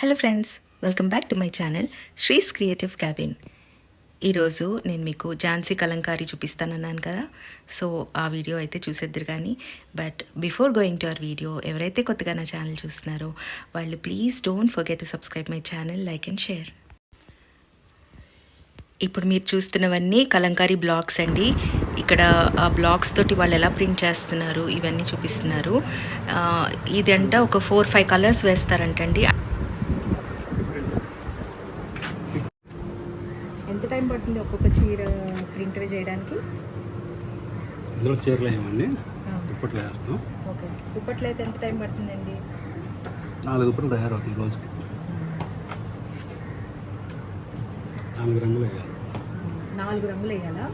Hello friends, welcome back to my channel శ్రీస్ creative cabin. ఈరోజు నేను మీకు ఝాన్సీ కలంకారీ చూపిస్తానన్నాను కదా. సో ఆ వీడియో అయితే చూసేద్దరు కానీ but before going to our video, ఎవరైతే కొత్తగా నా ఛానల్ చూస్తున్నారో వాళ్ళు please don't forget to subscribe my channel, like and share. ఇప్పుడు మీరు చూస్తున్నవన్నీ కలంకారీ బ్లాక్స్ అండి. ఇక్కడ ఆ బ్లాక్స్ తోటి వాళ్ళు ఎలా ప్రింట్ చేస్తున్నారు ఇవన్నీ చూపిస్తున్నారు. ఇదంట ఒక 4-5 కలర్స్ వేస్తారంటండి. ఎంత టైం పడుతుంది ఒక్కొక్క చీర ప్రింట్ చేయడానికి? ఇందులో చీరలు వేయమండి, దుప్పట్లు వేస్తాం. ఓకే, దుప్పట్లు అయితే ఎంత టైం పడుతుందండి? 4 దుప్పట్లు తయారవుతాయి రోజుకి. 4 రంగులు వేయాలి. 4 రంగులు వేయాలా?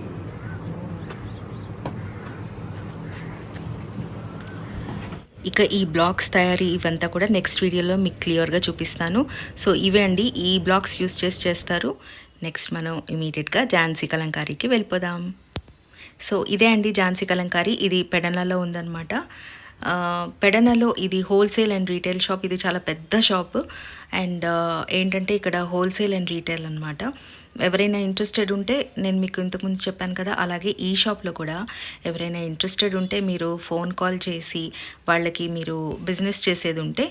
ఇక ఈ బ్లాక్స్ తయారీ ఇవంతా కూడా నెక్స్ట్ వీడియోలో మీకు క్లియర్గా చూపిస్తాను. సో ఇవే అండి, ఈ బ్లాక్స్ యూస్ చేస్తారు. నెక్స్ట్ మనం ఇమీడియట్గా ఝాన్సీ కలంకారీకి వెళ్ళిపోదాం. సో ఇదే అండి ఝాన్సీ కలంకారీ. ఇది పెడనలో ఉందన్నమాట. పెడనలో ఇది హోల్సేల్ అండ్ రీటైల్ షాప్. ఇది చాలా పెద్ద షాప్. అండ్ ఏంటంటే ఇక్కడ హోల్సేల్ అండ్ రీటైల్ అనమాట. ఎవరైనా ఇంట్రెస్టెడ్ ఉంటే, నేను మీకు ఇంతకుముందు చెప్పాను కదా, అలాగే ఈ షాప్లో కూడా ఎవరైనా ఇంట్రెస్టెడ్ ఉంటే మీరు ఫోన్ కాల్ చేసి వాళ్ళకి, మీరు బిజినెస్ చేసేది ఉంటే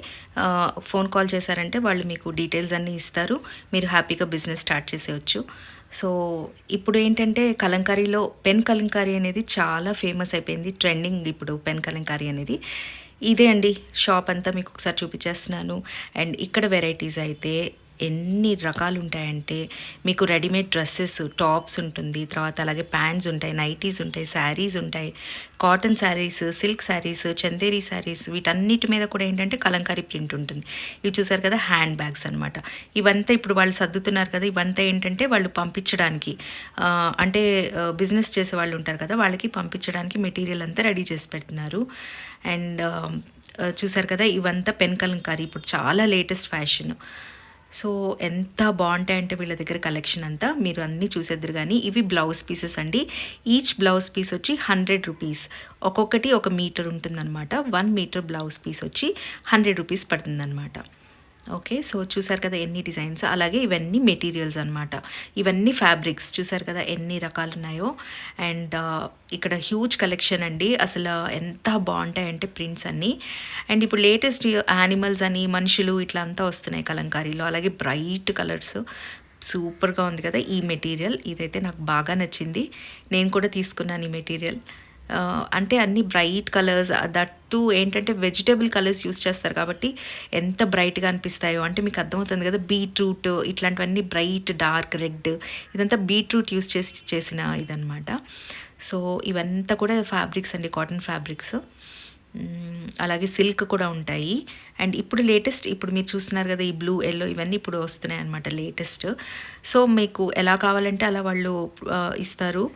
ఫోన్ కాల్ చేశారంటే వాళ్ళు మీకు డీటెయిల్స్ అన్నీ ఇస్తారు. మీరు హ్యాపీగా బిజినెస్ స్టార్ట్ చేసేయచ్చు. సో ఇప్పుడు ఏంటంటే కలంకారీలో పెన్ కలంకారీ అనేది చాలా ఫేమస్ అయిపోయింది, ట్రెండింగ్ ఇప్పుడు పెన్ కలంకారీ అనేది. ఇదే అండి షాప్ అంతా మీకు ఒకసారి చూపించేస్తున్నాను. అండ్ ఇక్కడ వెరైటీస్ అయితే ఎన్ని రకాలు ఉంటాయంటే, మీకు రెడీమేడ్ డ్రెస్సెస్, టాప్స్ ఉంటుంది, తర్వాత అలాగే ప్యాంట్స్ ఉంటాయి, నైటీస్ ఉంటాయి, శారీస్ ఉంటాయి, కాటన్ శారీస్, సిల్క్ శారీస్, చందేరీ శారీస్, వీటన్నిటి మీద కూడా ఏంటంటే కలంకారీ ప్రింట్ ఉంటుంది. ఇవి చూసారు కదా, హ్యాండ్ బ్యాగ్స్ అనమాట. ఇవంతా ఇప్పుడు వాళ్ళు సర్దుతున్నారు కదా, ఇవంతా ఏంటంటే వాళ్ళు పంపించడానికి, అంటే బిజినెస్ చేసే వాళ్ళు ఉంటారు కదా, వాళ్ళకి పంపించడానికి మెటీరియల్ అంతా రెడీ చేసి పెడుతున్నారు. అండ్ చూసారు కదా, ఇవంతా పెన్ కలంకారీ ఇప్పుడు చాలా లేటెస్ట్ ఫ్యాషన్. సో ఎంత బాగుంటాయంటే వీళ్ళ దగ్గర కలెక్షన్ అంతా మీరు అన్నీ చూసేద్దరు కానీ. ఇవి బ్లౌజ్ పీసెస్ అండి. ఈచ్ బ్లౌజ్ పీస్ వచ్చి 100 రూపీస్. ఒక్కొక్కటి 1 మీటర్ ఉంటుందన్నమాట. 1 మీటర్ బ్లౌజ్ పీస్ వచ్చి 100 రూపీస్ పడుతుందన్నమాట. ఓకే, సో చూసారు కదా ఎన్ని డిజైన్స్. అలాగే ఇవన్నీ మెటీరియల్స్ అనమాట. ఇవన్నీ ఫ్యాబ్రిక్స్. చూసారు కదా ఎన్ని రకాలు ఉన్నాయో. అండ్ ఇక్కడ హ్యూజ్ కలెక్షన్ అండి. అసలు ఎంత బాగుంటాయంటే ప్రింట్స్ అన్నీ. అండ్ ఇప్పుడు లేటెస్ట్ యానిమల్స్ అని, మనుషులు ఇట్లా అంతా వస్తున్నాయి కలంకారీలో. అలాగే బ్రైట్ కలర్స్, సూపర్గా ఉంది కదా ఈ మెటీరియల్. ఇదైతే నాకు బాగా నచ్చింది, నేను కూడా తీసుకున్నాను ఈ మెటీరియల్. అంటే అన్ని బ్రైట్ కలర్స్, దట్ టు ఏంటంటే వెజిటేబుల్ కలర్స్ యూస్ చేస్తారు కాబట్టి ఎంత బ్రైట్గా అనిపిస్తాయో. అంటే మీకు అర్థమవుతుంది కదా, బీట్రూట్ ఇట్లాంటివన్నీ బ్రైట్ డార్క్ రెడ్, ఇదంతా బీట్రూట్ యూస్ చేసిన ఇదనమాట. సో ఇవంతా కూడా ఫ్యాబ్రిక్స్ అండి, కాటన్ ఫ్యాబ్రిక్స్. అలాగే సిల్క్ కూడా ఉంటాయి. అండ్ ఇప్పుడు లేటెస్ట్, ఇప్పుడు మీరు చూస్తున్నారు కదా ఈ బ్లూ, ఎల్లో, ఇవన్నీ ఇప్పుడు వస్తున్నాయి అనమాట లేటెస్ట్. సో మీకు ఎలా కావాలంటే అలా వాళ్ళు ఇస్తారు.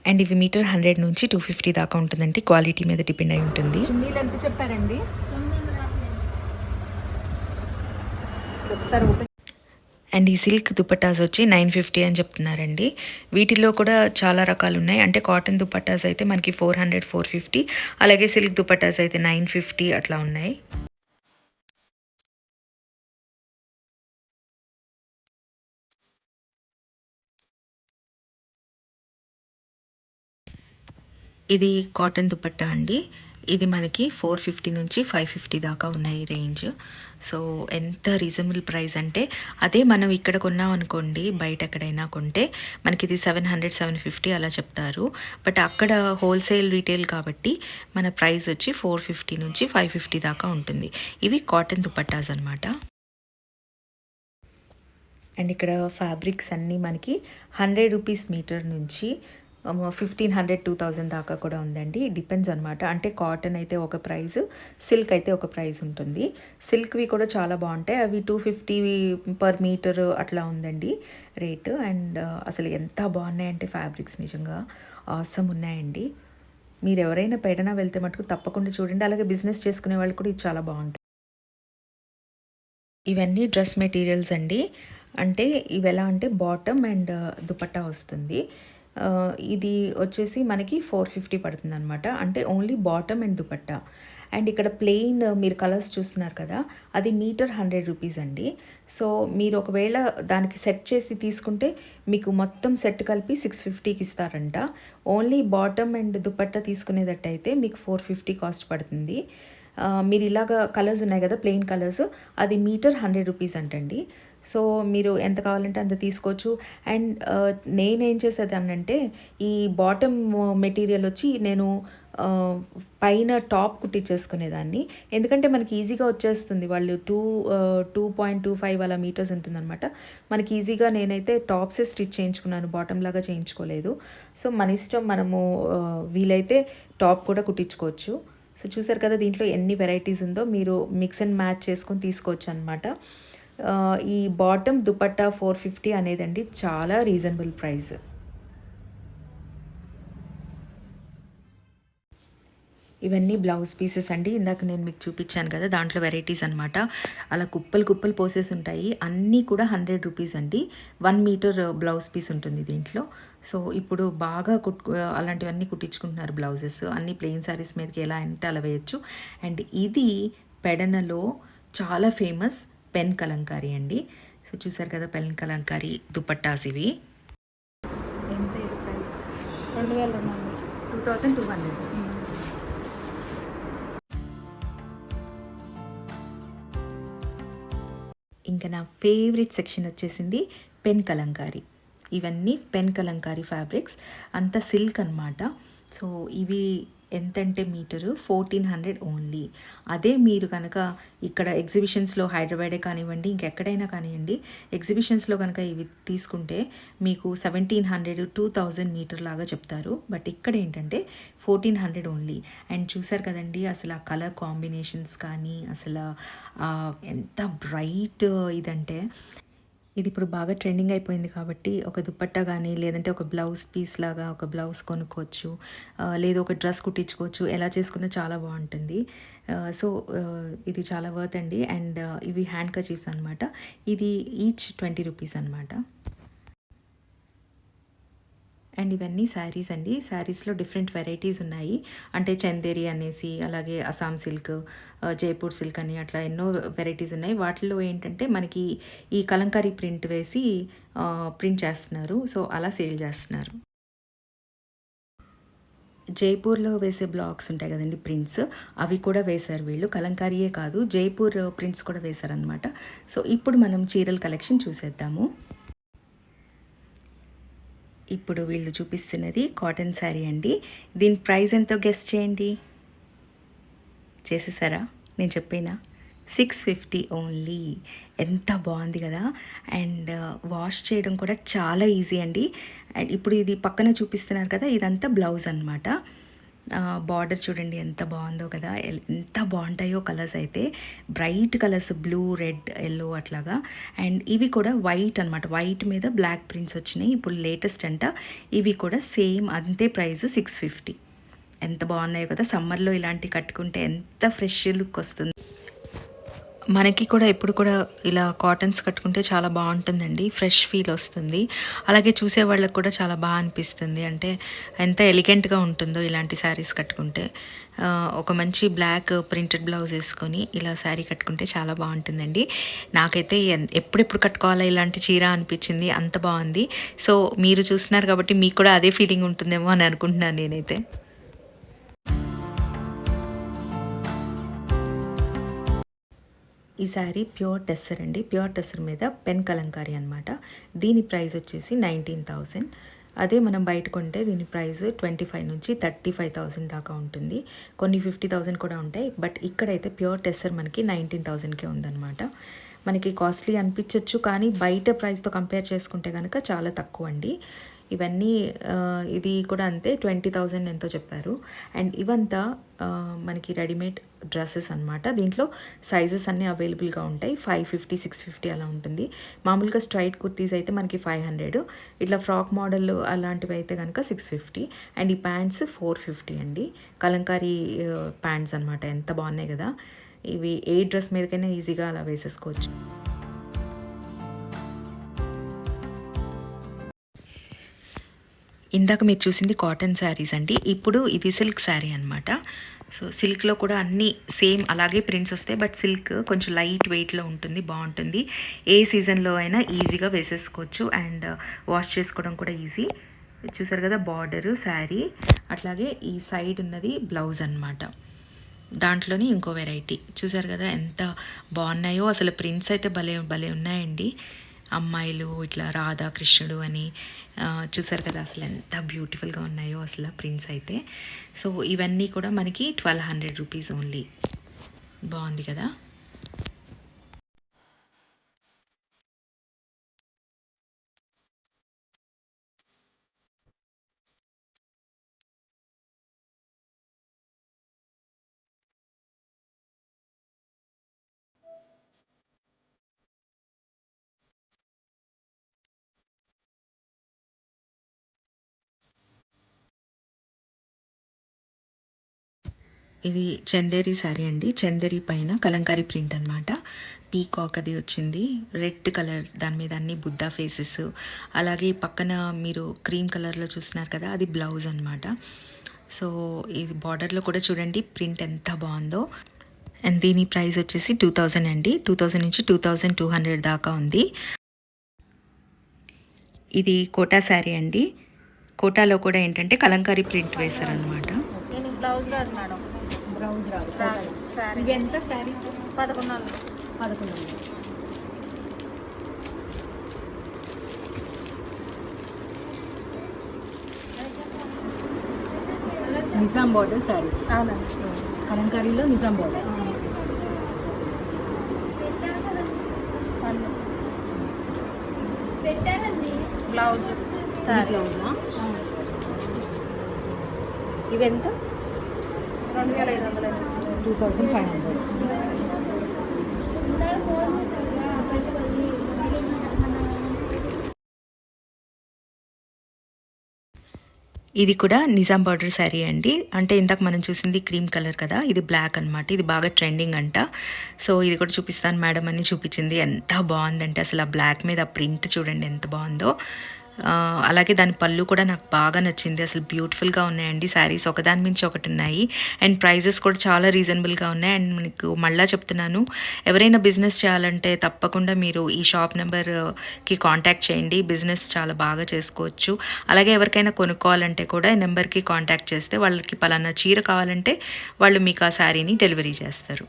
అండ్ ఇవి మీటర్ 100 నుంచి 250 దాకా ఉంటుందండి. క్వాలిటీ మీద డిపెండ్ అయి ఉంటుంది. చున్నీలు ఎంత చెప్పారండి? ఒకసారి అండ్ ఈ సిల్క్ దుపట్టాస్ వచ్చి 950 అని చెప్తున్నారండి. వీటిలో కూడా చాలా రకాలు ఉన్నాయి. అంటే కాటన్ దుపట్టాస్ అయితే మనకి 400, 450, అలాగే సిల్క్ దుపట్టాస్ అయితే 950 అట్లా ఉన్నాయి. ఇది కాటన్ దుపట్టా అండి. ఇది మనకి 450 నుంచి 550 దాకా ఉన్నాయి రేంజ్. సో ఎంత రీజనబుల్ ప్రైస్ అంటే, అదే మనం ఇక్కడ కొన్నాం అనుకోండి, బయట ఎక్కడైనా కొంటే మనకి ఇది 700, 750 అలా చెప్తారు. బట్ అక్కడ హోల్సేల్ రీటైల్ కాబట్టి మన ప్రైస్ వచ్చి 450 నుంచి 550 దాకా ఉంటుంది. ఇవి కాటన్ దుపట్టాస్ అనమాట. అండ్ ఇక్కడ ఫ్యాబ్రిక్స్ అన్నీ మనకి 100 రూపీస్ మీటర్ నుంచి 1500, 2000 దాకా కూడా ఉందండి. డిపెండ్స్ అనమాట. అంటే కాటన్ అయితే ఒక ప్రైస్, సిల్క్ అయితే ఒక ప్రైస్ ఉంటుంది. సిల్క్వి కూడా చాలా బాగుంటాయి. అవి 250 పర్ మీటర్ అట్లా ఉందండి రేటు. అండ్ అసలు ఎంత బాగున్నాయంటే ఫ్యాబ్రిక్స్ నిజంగా ఆసమ్ ఉన్నాయండి. మీరు ఎవరైనా పెడనా వెళ్తే మటుకు తప్పకుండా చూడండి. అలాగే బిజినెస్ చేసుకునే వాళ్ళు కూడా ఇది చాలా బాగుంటాయి. ఇవన్నీ డ్రెస్ మెటీరియల్స్ అండి. అంటే ఇవి ఎలా అంటే బాటమ్ అండ్ దుపట్టా వస్తుంది. ఇది వచ్చేసి మనకి 450 పడుతుంది అనమాట. అంటే only bottom and dupatta. And ఇక్కడ ప్లెయిన్ మీరు కలర్స్ చూస్తున్నారు కదా, అది మీటర్ 100 రూపీస్ అండి. సో మీరు ఒకవేళ దానికి సెట్ చేసి తీసుకుంటే మీకు మొత్తం సెట్ కలిపి 650కి ఇస్తారంట. ఓన్లీ బాటమ్ అండ్ దుపట్టా తీసుకునేటట్టయితే మీకు 450 కాస్ట్ పడుతుంది. మీరు ఇలాగ కలర్స్ ఉన్నాయి కదా, ప్లెయిన్ కలర్స్, అది మీటర్ 100 రూపీస్ అంటండి. సో మీరు ఎంత కావాలంటే అంత తీసుకోవచ్చు. అండ్ నేనేం చేసేదాన్నంటే ఈ బాటమ్ మెటీరియల్ వచ్చి నేను పైన టాప్ కుట్టించేసుకునేదాన్ని, ఎందుకంటే మనకి ఈజీగా వచ్చేస్తుంది. వాళ్ళు 2.25 అలా మీటర్స్ ఉంటుందన్నమాట. మనకి ఈజీగా నేనైతే టాప్సే స్టిచ్ చేయించుకున్నాను, బాటమ్ లాగా చేయించుకోలేదు. సో మన ఇష్టం, మనము వీలైతే టాప్ కూడా కుట్టించుకోవచ్చు. సో చూసారు కదా దీంట్లో ఎన్ని వెరైటీస్ ఉందో, మీరు మిక్స్ అండ్ మ్యాచ్ చేసుకొని తీసుకోవచ్చు అనమాట. ఈ బాటమ్ దుపట్టా 450 అనేదండి చాలా రీజనబుల్ ప్రైస్. ఇవన్నీ బ్లౌజ్ పీసెస్ అండి. ఇందాక నేను మీకు చూపించాను కదా, దాంట్లో వెరైటీస్ అనమాట. అలా కుప్పలు కుప్పలు పోసేసి ఉంటాయి. అన్నీ కూడా 100 రూపీస్ అండి. 1 మీటర్ బ్లౌజ్ పీస్ ఉంటుంది దీంట్లో. సో ఇప్పుడు బాగా అలాంటివన్నీ కుట్టించుకుంటున్నారు బ్లౌజెస్. అన్ని ప్లెయిన్ శారీస్ మీదకి ఎలా అంటే అలా వేయచ్చు. అండ్ ఇది పెడనలో చాలా ఫేమస్ పెన్ కలంకారీ అండి. సో చూసారు కదా, పెన్ కలంకారీ దుపట్టాస్ ఇవి. ఎంత ఇది ప్రైస్? 2200. ఇంకా నా ఫేవరెట్ సెక్షన్ వచ్చేసింది పెన్ కలంకారీ. ఇవన్నీ పెన్ కలంకారీ ఫ్యాబ్రిక్స్, అంతా సిల్క్ అనమాట. సో ఇవి ఎంతంటే మీటరు 1400 ఓన్లీ. అదే మీరు కనుక ఇక్కడ ఎగ్జిబిషన్స్లో, హైదరాబాదే కానివ్వండి, ఇంకెక్కడైనా కానివ్వండి, ఎగ్జిబిషన్స్లో కనుక ఇవి తీసుకుంటే మీకు 1700, 2000 మీటర్ లాగా చెప్తారు. బట్ ఇక్కడ ఏంటంటే 1400 ఓన్లీ. అండ్ చూసారు కదండి అసలు ఆ కలర్ కాంబినేషన్స్ కానీ, అసలు ఎంత బ్రైట్ ఇదంటే. ఇది ఇప్పుడు బాగా ట్రెండింగ్ అయిపోయింది కాబట్టి ఒక దుపట్టా కానీ, లేదంటే ఒక బ్లౌజ్ పీస్ లాగా ఒక బ్లౌజ్ కొనుక్కోవచ్చు, లేదా ఒక డ్రెస్ కుట్టించుకోవచ్చు. ఎలా చేసుకున్నా చాలా బాగుంటుంది. సో ఇది చాలా వర్త్ అండి. అండ్ ఇవి హ్యాండ్ కర్చీఫ్స్ అనమాట. ఇది ఈచ్ 20 రూపీస్ అనమాట. అండ్ ఇవన్నీ శారీస్ అండి. శారీస్లో డిఫరెంట్ వెరైటీస్ ఉన్నాయి. అంటే చందేరి అనేసి, అలాగే అస్సాం సిల్క్, జైపూర్ సిల్క్ అని, అట్లా ఎన్నో వెరైటీస్ ఉన్నాయి. వాటిలో ఏంటంటే మనకి ఈ కలంకారీ ప్రింట్ వేసి ప్రింట్ చేస్తున్నారు. సో అలా సేల్ చేస్తున్నారు. జైపూర్లో వేసే బ్లాక్స్ ఉంటాయి కదండి, ప్రింట్స్, అవి కూడా వేశారు వీళ్ళు. కలంకారీయే కాదు, జైపూర్ ప్రింట్స్ కూడా వేశారనమాట. సో ఇప్పుడు మనం చీరల కలెక్షన్ చూసేద్దాము. ఇప్పుడు వీళ్ళు చూపిస్తున్నది కాటన్ శారీ అండి. దీని ప్రైస్ ఎంతో గెస్ చేయండి. చేసేసారా? నేను చెప్పేనా, 650 ఓన్లీ. ఎంత బాగుంది కదా. అండ్ వాష్ చేయడం కూడా చాలా ఈజీ అండి. అండ్ ఇప్పుడు ఇది పక్కన చూపిస్తున్నారు కదా, ఇదంతా బ్లౌజ్ అనమాట. బార్డర్ చూడండి ఎంత బాగుందో కదా, ఎంత బాగుంటాయో కలర్స్ అయితే. Bright colours, blue, red, yellow అట్లాగా. అండ్ ఇవి కూడా వైట్ అనమాట. వైట్ మీద బ్లాక్ ప్రింట్స్ వచ్చినాయి, ఇప్పుడు లేటెస్ట్ అంట. ఇవి కూడా సేమ్ అంతే ప్రైస్, 650. ఎంత బాగున్నాయో కదా. సమ్మర్లో ఇలాంటి కట్టుకుంటే ఎంత ఫ్రెష్ లుక్ వస్తుంది. మనకి కూడా ఎప్పుడు కూడా ఇలా కాటన్స్ కట్టుకుంటే చాలా బాగుంటుందండి, ఫ్రెష్ ఫీల్ వస్తుంది. అలాగే చూసే వాళ్ళకి కూడా చాలా బాగా అనిపిస్తుంది. అంటే ఎంత ఎలిగెంట్గా ఉంటుందో ఇలాంటి శారీస్ కట్టుకుంటే. ఒక మంచి బ్లాక్ ప్రింటెడ్ బ్లౌజ్ వేసుకొని ఇలా శారీ కట్టుకుంటే చాలా బాగుంటుందండి. నాకైతే ఎప్పుడెప్పుడు కట్టుకోవాలా ఇలాంటి చీర అనిపించింది, అంత బాగుంది. సో మీరు చూస్తున్నారు కాబట్టి మీకు కూడా అదే ఫీలింగ్ ఉంటుందేమో అని అనుకుంటున్నాను నేనైతే. ఈ శారీ ప్యూర్ టెస్సర్ అండి. ప్యూర్ టెస్సర్ మీద పెన్ కలంకారీ అనమాట. దీని ప్రైస్ వచ్చేసి 19,000. అదే మనం బయట కొంటే దీని ప్రైస్ 25 నుంచి 35,000 దాకా ఉంటుంది. కొన్ని 50,000 కూడా ఉంటాయి. బట్ ఇక్కడైతే ప్యూర్ టెస్సర్ మనకి 19,000కే ఉందన్నమాట. మనకి కాస్ట్లీ అనిపించవచ్చు, కానీ బయట ప్రైస్తో కంపేర్ చేసుకుంటే కనుక చాలా తక్కువ అండి. ఇవన్నీ ఇది కూడా అంతే, 20,000 ఎంతో చెప్పారు. అండ్ ఇవంతా మనకి రెడీమేడ్ డ్రెస్సెస్ అనమాట. దీంట్లో సైజెస్ అన్నీ అవైలబుల్గా ఉంటాయి. 550, 650 అలా ఉంటుంది. మామూలుగా స్ట్రైట్ కుర్తీస్ అయితే మనకి 500, ఇట్లా ఫ్రాక్ మోడల్ అలాంటివి అయితే కనుక 650. అండ్ ఈ ప్యాంట్స్ 450 అండి. కలంకారీ ప్యాంట్స్ అనమాట. ఎంత బాగున్నాయి కదా. ఇవి ఏ డ్రెస్ మీదకైనా ఈజీగా అలా వేసేసుకోవచ్చు. ఇందాక మీరు చూసింది కాటన్ శారీస్ అండి. ఇప్పుడు ఇది సిల్క్ శారీ అనమాట. సో సిల్క్లో కూడా అన్నీ సేమ్ అలాగే ప్రింట్స్ వస్తాయి, బట్ సిల్క్ కొంచెం లైట్ వెయిట్లో ఉంటుంది, బాగుంటుంది. ఏ సీజన్లో అయినా ఈజీగా వేసేసుకోవచ్చు అండ్ వాష్ చేసుకోవడం కూడా ఈజీ. చూసారు కదా బార్డరు శారీ, అట్లాగే ఈ సైడ్ ఉన్నది బ్లౌజ్ అన్నమాట. దాంట్లోనే ఇంకో వెరైటీ చూసారు కదా ఎంత బాగున్నాయో అసలు. ప్రింట్స్ అయితే భలే భలే ఉన్నాయండి. అమ్మాయిలు ఇట్లా రాధా కృష్ణుడు అని చూసారు కదా అసలు ఎంత బ్యూటిఫుల్గా ఉన్నాయో అసలు ప్రింట్స్ అయితే. సో ఇవన్నీ కూడా మనకి 1200 రూపీస్ ఓన్లీ. బాగుంది కదా. ఇది చందేరి శారీ అండి. చందేరి పైన కలంకారీ ప్రింట్ అనమాట. పీకాక్ అది వచ్చింది, రెడ్ కలర్, దాని మీద అన్ని బుద్ధా ఫేసెస్. అలాగే పక్కన మీరు క్రీమ్ కలర్లో చూస్తున్నారు కదా అది బ్లౌజ్ అనమాట. సో ఇది బార్డర్లో కూడా చూడండి ప్రింట్ ఎంత బాగుందో. అండ్ దీని ప్రైస్ వచ్చేసి 2000 అండి. 2000 నుంచి 2200 దాకా ఉంది. ఇది కోటా శారీ అండి. కోటాలో కూడా ఏంటంటే కలంకారీ ప్రింట్ వేశారనమాట. నేను బ్లౌజ్ రాదు మేడం. బ్లౌజ్ రాదు. శారీ ఇవి ఎంత శారీస్? 1100. 1100. నిజాం బార్డర్ శారీస్. అవునండి. కలంకారీలో నిజాం బార్డర్. బ్లౌజ్ శారీ బ్లౌజా? ఇవి ఎంత? 2500. 2500. ఇది కూడా నిజాం బార్డర్ శారీ అండి. అంటే ఇందాక మనం చూసింది క్రీమ్ కలర్ కదా, ఇది బ్లాక్ అనమాట. ఇది బాగా ట్రెండింగ్ అంట. సో ఇది కూడా చూపిస్తాను మేడం అని చూపించింది. ఎంత బాగుందంటే అసలు ఆ బ్లాక్ మీద ఆ ప్రింట్ చూడండి ఎంత బాగుందో. అలాగే దాని పళ్ళు కూడా నాకు బాగా నచ్చింది. అసలు బ్యూటిఫుల్గా ఉన్నాయండి శారీస్, ఒకదాని మించి ఒకటి ఉన్నాయి. అండ్ ప్రైజెస్ కూడా చాలా రీజనబుల్గా ఉన్నాయి. అండ్ మీకు మళ్ళీ చెప్తున్నాను, ఎవరైనా బిజినెస్ చేయాలంటే తప్పకుండా మీరు ఈ షాప్ నెంబర్కి కాంటాక్ట్ చేయండి. బిజినెస్ చాలా బాగా చేసుకోవచ్చు. అలాగే ఎవరికైనా కొనుక్కోవాలంటే కూడా ఈ నెంబర్కి కాంటాక్ట్ చేస్తే వాళ్ళకి పలానా చీర కావాలంటే వాళ్ళు మీకు ఆ శారీని డెలివరీ చేస్తారు.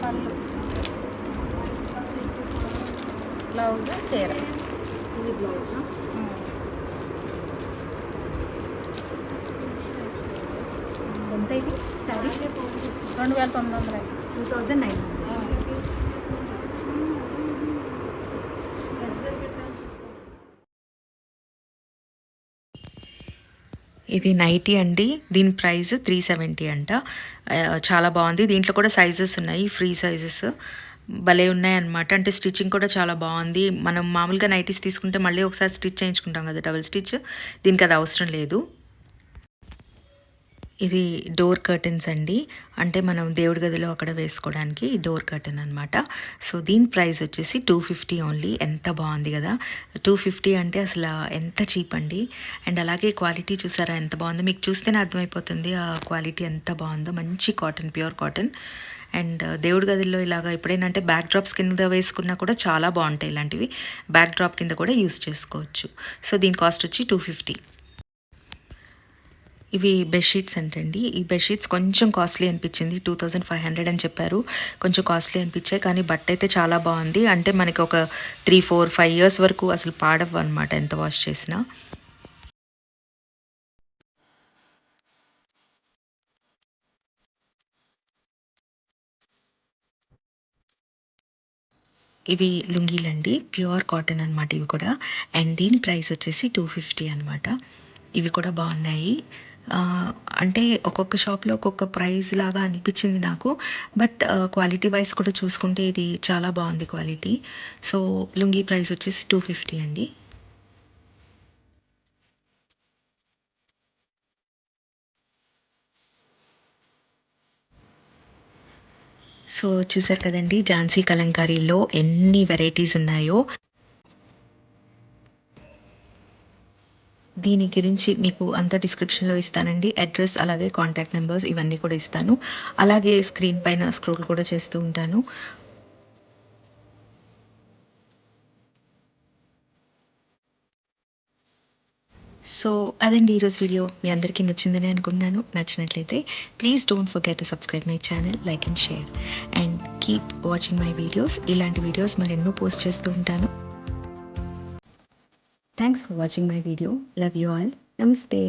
పళ్ళు, బ్లౌజ్, చీర. ఇది బ్లౌజా? ఎంత ఇది శారీ? 2900. 2900. ఇది నైటీ అండి. దీని ప్రైస్ 370 అంట. చాలా బాగుంది. దీంట్లో కూడా సైజెస్ ఉన్నాయి, ఫ్రీ సైజెస్ భలే ఉన్నాయన్నమాట. అంటే స్టిచ్చింగ్ కూడా చాలా బాగుంది. మనం మామూలుగా నైటీస్ తీసుకుంటే మళ్ళీ ఒకసారి స్టిచ్ చేయించుకుంటాం కదా, డబుల్ స్టిచ్. దీనికి అది అవసరం లేదు. ఇది డోర్ కర్టన్స్ అండి. అంటే మనం దేవుడి గదిలో అక్కడ వేసుకోవడానికి ఈ డోర్ కర్టన్ అనమాట. సో దీని ప్రైస్ వచ్చేసి 250 ఓన్లీ. ఎంత బాగుంది కదా, 250 అంటే అసలు ఎంత చీప్ అండి. అండ్ అలాగే క్వాలిటీ చూసారా ఎంత బాగుందో, మీకు చూస్తేనే అర్థమైపోతుంది ఆ క్వాలిటీ ఎంత బాగుందో. మంచి కాటన్, ప్యూర్ కాటన్. అండ్ దేవుడి గదిలో ఇలాగా ఎప్పుడైనా అంటే బ్యాక్ డ్రాప్స్ కింద వేసుకున్నా కూడా చాలా బాగుంటాయి. ఇలాంటివి బ్యాక్ డ్రాప్ కింద కూడా యూస్ చేసుకోవచ్చు. సో దీని కాస్ట్ వచ్చి 250. ఇవి బెడ్షీట్స్ అంటండి. ఈ బెడ్షీట్స్ కొంచెం కాస్ట్లీ అనిపించింది, 2500 అని చెప్పారు. కొంచెం కాస్ట్లీ అనిపించాయి, కానీ బట్ట అయితే చాలా బాగుంది. అంటే మనకి ఒక 3, 4, 5 ఇయర్స్ వరకు అసలు పాడవు అనమాట ఎంత వాష్ చేసినా. ఇవి లుంగీలండి, ప్యూర్ కాటన్ అనమాట ఇవి కూడా. అండ్ దీని ప్రైస్ వచ్చేసి 250 అనమాట. ఇవి కూడా బాగున్నాయి. అంటే ఒక్కొక్క షాప్లో ఒక్కొక్క ప్రైస్ లాగా అనిపించింది నాకు. బట్ క్వాలిటీ వైజ్ కూడా చూసుకుంటే ఇది చాలా బాగుంది క్వాలిటీ. సో లుంగీ ప్రైస్ వచ్చేసి 250 అండి. సో చూసారు కదండి ఝాన్సీ కలంకారీలో ఎన్ని వెరైటీస్ ఉన్నాయో. దీని గురించి మీకు అంత డిస్క్రిప్షన్లో ఇస్తానండి. అడ్రస్ అలాగే కాంటాక్ట్ నెంబర్స్ ఇవన్నీ కూడా ఇస్తాను. అలాగే స్క్రీన్ పైన స్క్రోల్ కూడా చేస్తూ ఉంటాను. సో అదండి ఈరోజు వీడియో. మీ అందరికీ నచ్చిందని అనుకుంటున్నాను. నచ్చినట్లయితే please don't forget to subscribe my channel, like and share and keep watching my videos. ఇలాంటి వీడియోస్ మరెన్నో పోస్ట్ చేస్తూ ఉంటాను. Thanks for watching my video. Love you all. నమస్తే.